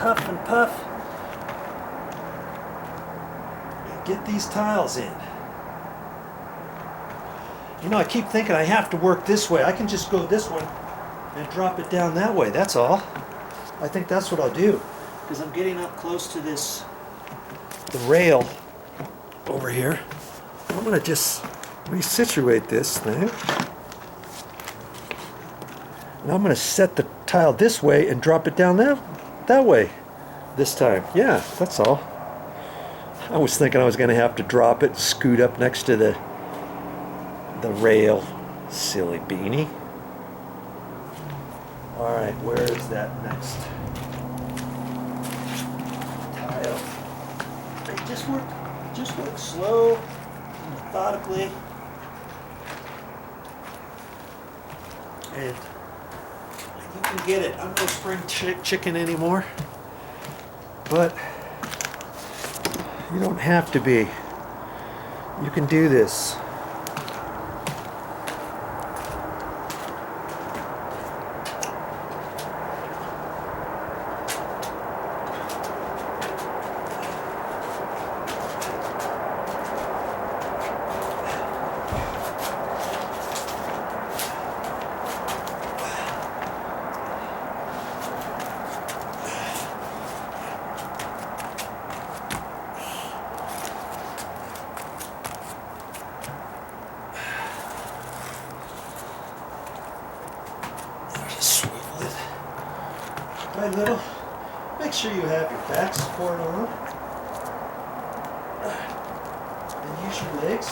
huff and puff and get these tiles in. You know, I keep thinking I have to work this way. I can just go this one and drop it down that way, that's all. I think that's what I'll do, because I'm getting up close to this, the rail over here. I'm going to just resituate this thing. And I'm going to set the tile this way and drop it down that way this time. Yeah, that's all. I was thinking I was going to have to drop it, scoot up next to the rail. Silly beanie. Alright, where is that next tile? Just work slow, methodically. And you can get it. I'm no spring chicken anymore. But you don't have to be. You can do this. Right, little. Make sure you have your back support on. And use your legs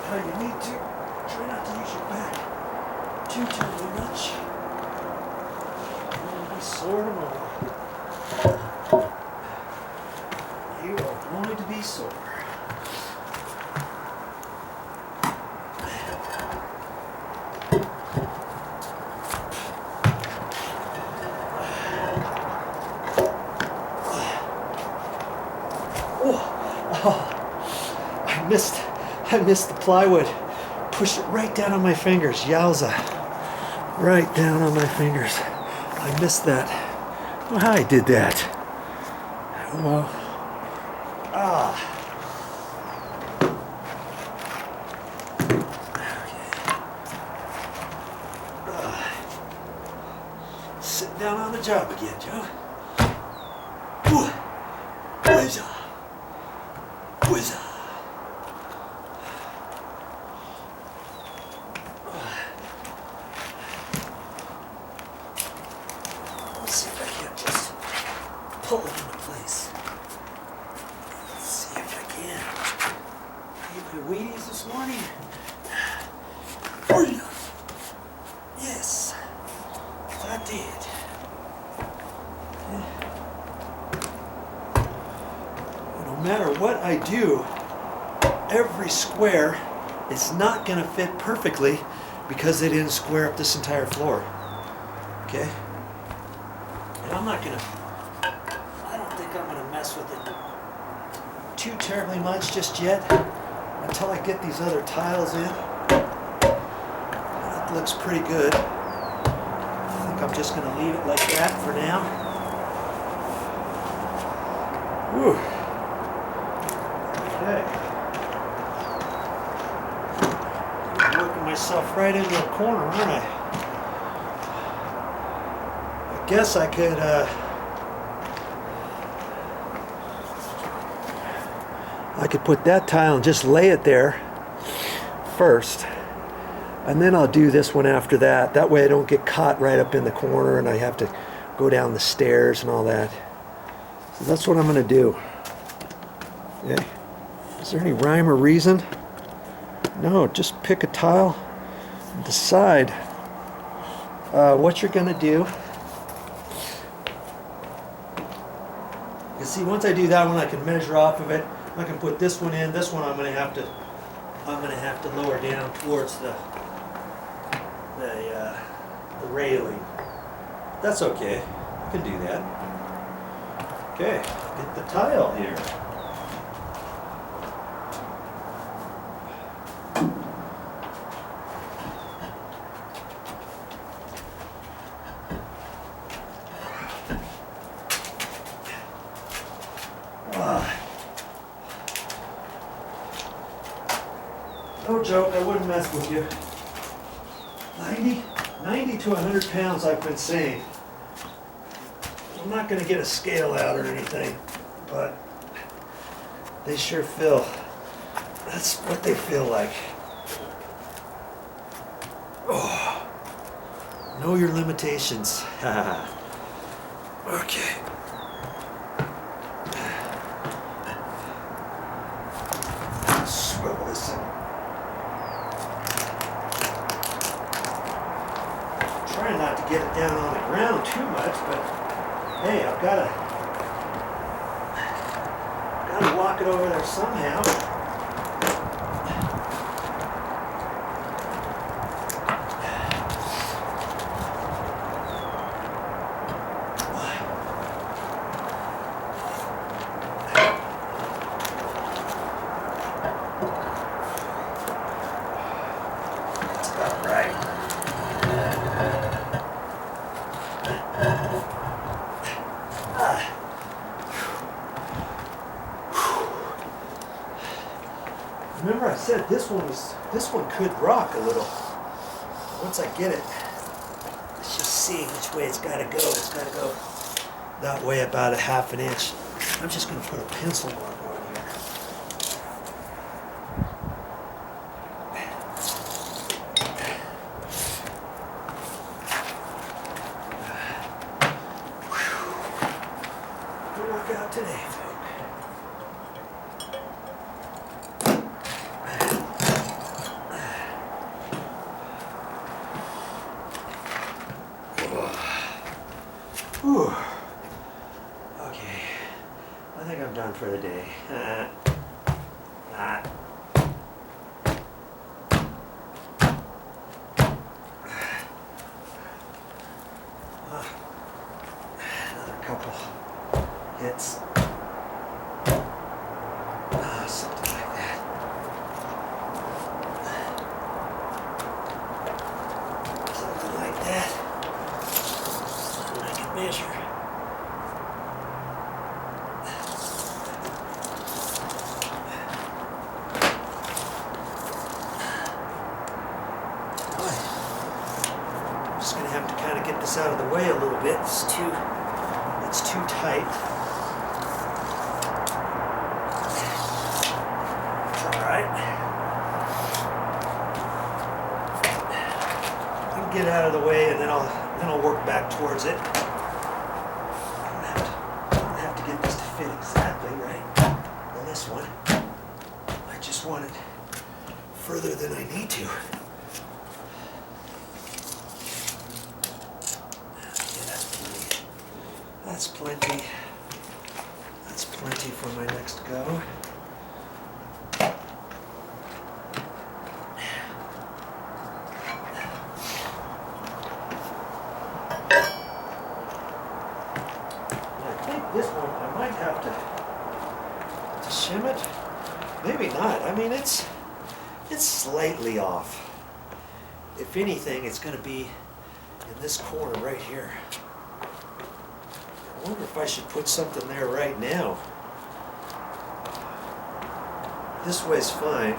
how you need to. Try not to use your back too terribly much. You're going to be sore tomorrow. You are going to be sore. I missed the plywood. Pushed it right down on my fingers. Yowza. Right down on my fingers. I missed that. I don't know how I did that. Well. Sitting down on the job again, Joe. Whizza. Whizza. Pull it into place. Let's see if I can. I ate my Wheaties this morning. Oh yeah. Yes, I did. No matter what I do, every square is not going to fit perfectly because they didn't square up this entire floor. Okay? And I'm not going to mess with it too terribly much just yet until I get these other tiles in. That looks pretty good. I think I'm just going to leave it like that for now. Whew. Okay. I'm working myself right into a corner, aren't I? I guess I could put that tile and just lay it there first, and then I'll do this one after that. That way I don't get caught right up in the corner and I have to go down the stairs and all that. So that's what I'm going to do. Okay. Is there any rhyme or reason? No, just pick a tile and decide what you're going to do. You see, once I do that one, I can measure off of it. I can put this one in. This one I'm going to have to lower down towards the railing. That's okay. I can do that. Okay, get the tile here. no joke, I wouldn't mess with you. 90 to 100 pounds I've been saying. I'm not going to get a scale out or anything, but they sure feel, that's what they feel like. Oh, know your limitations. Okay. Swivel this in. Trying not to get it down on the ground too much, but hey, I've gotta walk it over there somehow. That's about right. Remember I said this one could rock a little. Once I get it, let's just see which way it's gotta go. It's gotta go that way about a ½ an inch. I'm just gonna put a pencil mark on here. Good work out today, folks. Whew. Okay, I think I'm done for the day. Another couple hits. Something like that. Something like that. And I can measure. I'm just going to have to kind of get this out of the way a little bit. It's too tight. It's all right. I can get out of the way, and then I'll work back towards it. I don't have to get this to fit exactly right on this one. I just want it further than I need to. That's plenty. That's plenty for my next go. I think this one I might have to shim it. Maybe not. I mean, it's slightly off. If anything, it's going to be in this corner right here. I wonder if I should put something there right now. This way's fine.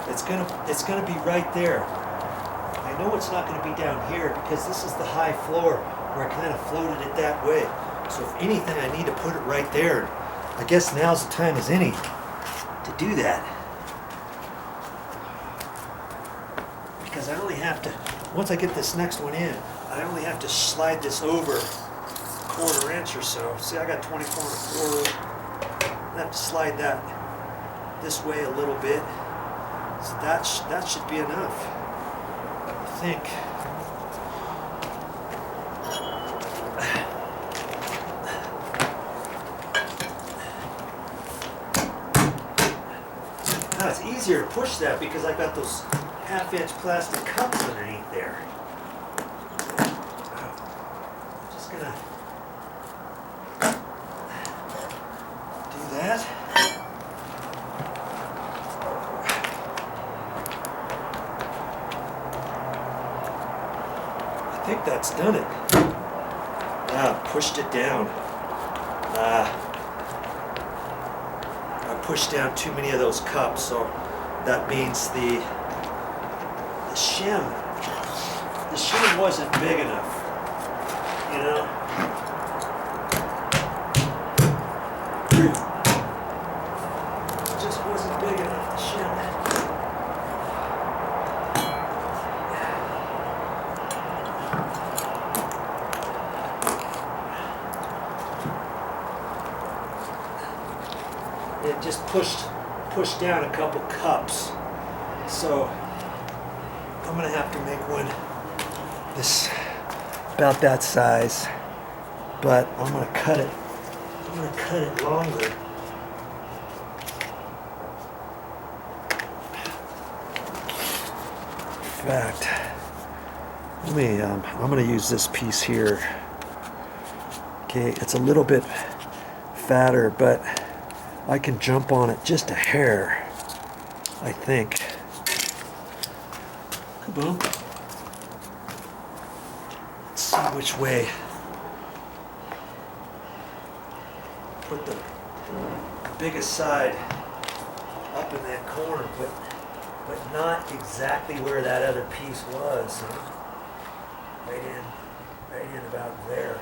It's gonna be right there. I know it's not gonna be down here because this is the high floor where I kind of floated it that way. So if anything, I need to put it right there. I guess now's the time as any to do that. Because I only have to, once I get this next one in, I only have to slide this over ½ inch or so. See, I got 24 1/4. I have to slide that this way a little bit. So that should be enough, I think. Now it's easier to push that because I got those ½ inch plastic cups underneath there. I'm just gonna that. I think that's done it. Pushed it down. I pushed down too many of those cups, so that means the shim. The shim wasn't big enough, you know? It just wasn't big enough, the shim. It just pushed down a couple cups. So I'm gonna have to make one this about that size, but I'm gonna cut it longer. In fact, let me I'm gonna use this piece here. Okay, it's a little bit fatter, but I can jump on it just a hair, I think. Kaboom. Let's see which way. Put the biggest side up in that corner, but not exactly where that other piece was. Huh? Right in about there.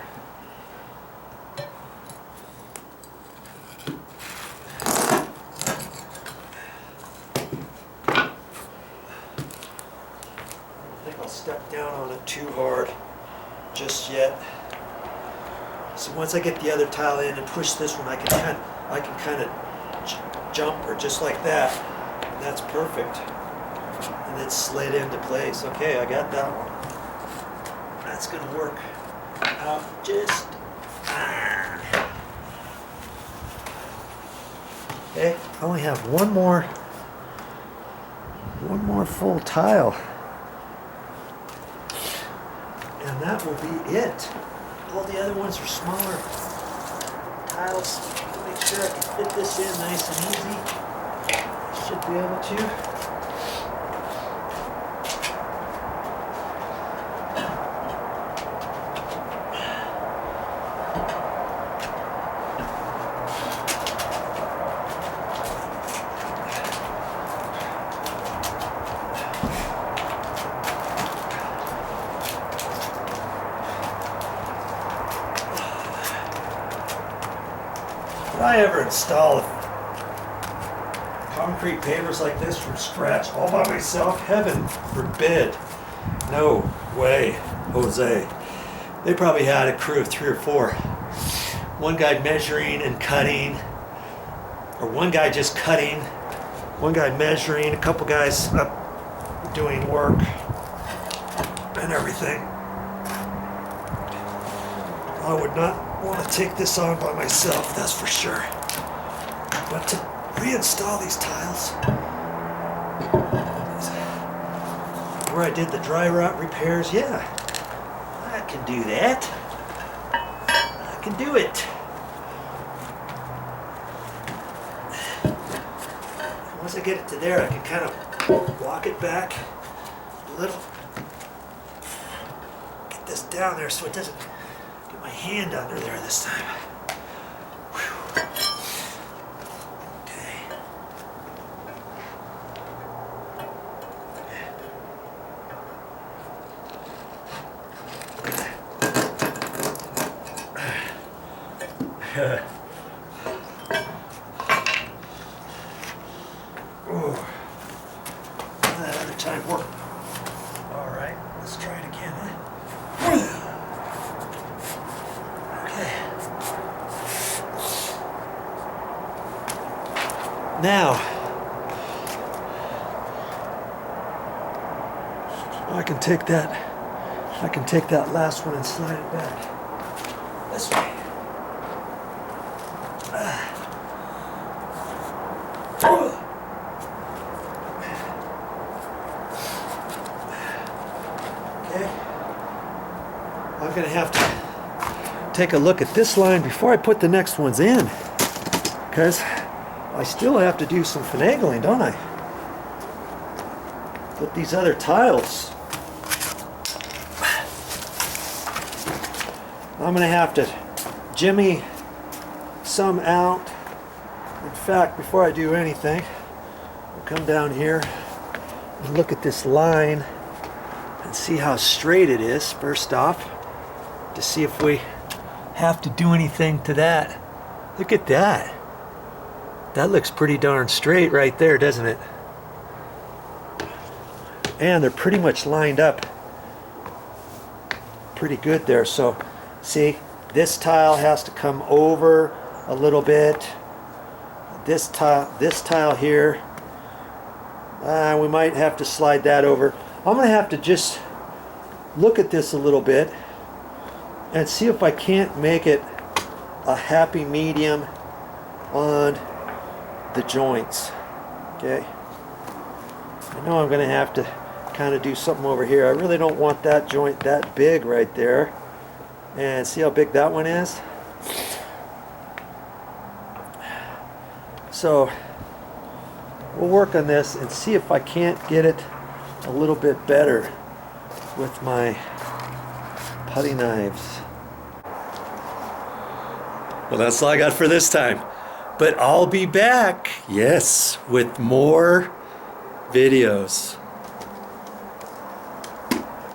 Step down on it too hard just yet. So once I get the other tile in and push this one, I can kind of jump or just like that. And that's perfect. And then slid into place. Okay, I got that one. That's gonna work out just fine. Okay, I only have one more full tile. And that will be it. All the other ones are smaller tiles. Make sure I can fit this in nice and easy. Should be able to. If I ever install concrete pavers like this from scratch all by myself, heaven forbid. No way, Jose. They probably had a crew of 3 or 4. One guy measuring and cutting, or one guy just cutting, one guy measuring, a couple guys up doing work and everything. I would not want to take this on by myself, that's for sure. But to reinstall these tiles, where I did the dry rot repairs, yeah, I can do that. I can do it. Once I get it to there, I can kind of walk it back a little. Get this down there so it doesn't get my hand under there this time. Whew. Okay. Ooh. That other time worked. All right, let's try it again, huh? Okay. Now, I can take that last one and slide it back this way. Okay. I'm going to have to take a look at this line before I put the next ones in, because I still have to do some finagling, don't I? Put these other tiles. I'm going to have to jimmy some out. In fact, before I do anything, I'll come down here and look at this line and see how straight it is first off, to see if we have to do anything to that. Look at that. That looks pretty darn straight right there, doesn't it? And they're pretty much lined up pretty good there. So see, this tile has to come over a little bit. This tile here, we might have to slide that over. I'm gonna have to just look at this a little bit and see if I can't make it a happy medium on the joints. Okay, I know I'm gonna have to kind of do something over here. I really don't want that joint that big right there. And see how big that one is? So we'll work on this and see if I can't get it a little bit better with my putty knives. Well, that's all I got for this time. But I'll be back, yes, with more videos.